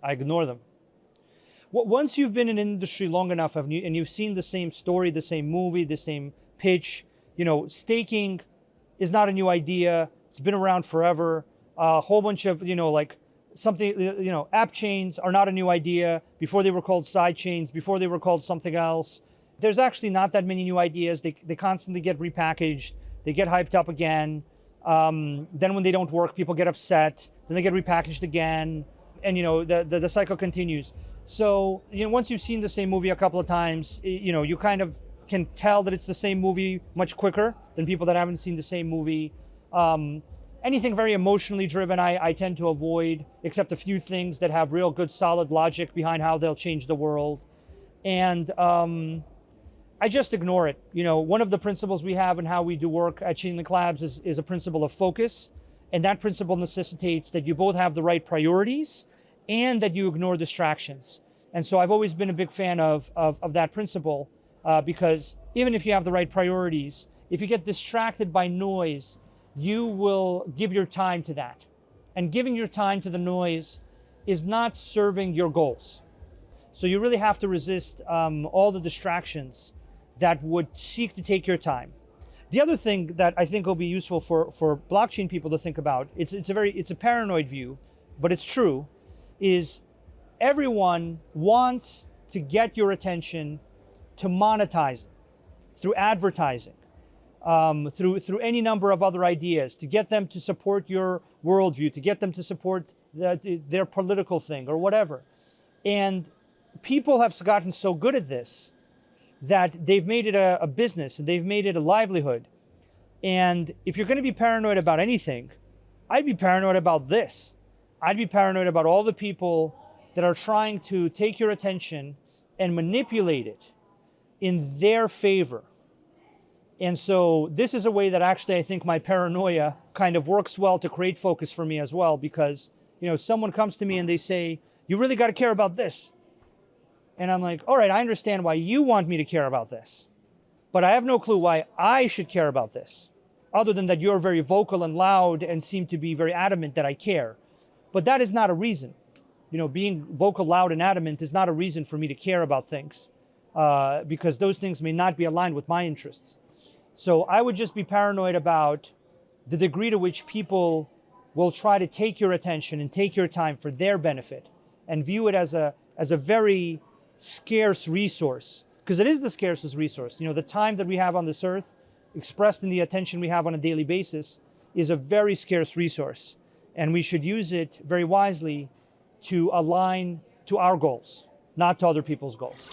I ignore them. Once you've been in an industry long enough and you've seen the same story, the same movie, the same pitch, staking is not a new idea. It's been around forever. A whole bunch of, app chains are not a new idea. Before they were called side chains, before they were called something else. There's actually not that many new ideas. They constantly get repackaged. They get hyped up again. Then when they don't work, people get upset. Then they get repackaged again. And the cycle continues. So once you've seen the same movie a couple of times, you kind of can tell that it's the same movie much quicker than people that haven't seen the same movie. Anything very emotionally driven, I tend to avoid, except a few things that have real good solid logic behind how they'll change the world. And I just ignore it. One of the principles we have in how we do work at Chainlink Labs is a principle of focus. And that principle necessitates that you both have the right priorities and that you ignore distractions. And so I've always been a big fan of that principle because even if you have the right priorities, if you get distracted by noise, you will give your time to that. And giving your time to the noise is not serving your goals. So you really have to resist all the distractions that would seek to take your time. The other thing that I think will be useful for blockchain people to think about, it's a paranoid view, but it's true, is everyone wants to get your attention to monetize it through advertising, through any number of other ideas, to get them to support your worldview, to get them to support their political thing or whatever. And people have gotten so good at this that they've made it a business and they've made it a livelihood. And if you're going to be paranoid about anything, I'd be paranoid about this. I'd be paranoid about all the people that are trying to take your attention and manipulate it in their favor. And so this is a way that actually I think my paranoia kind of works well to create focus for me as well, because someone comes to me and they say, you really got to care about this. And I'm like, all right, I understand why you want me to care about this, but I have no clue why I should care about this, other than that you're very vocal and loud and seem to be very adamant that I care. But that is not a reason. Being vocal, loud, and adamant is not a reason for me to care about things, because those things may not be aligned with my interests. So I would just be paranoid about the degree to which people will try to take your attention and take your time for their benefit and view it as a very scarce resource, because it is the scarcest resource. The time that we have on this earth, expressed in the attention we have on a daily basis, is a very scarce resource. And we should use it very wisely to align to our goals, not to other people's goals.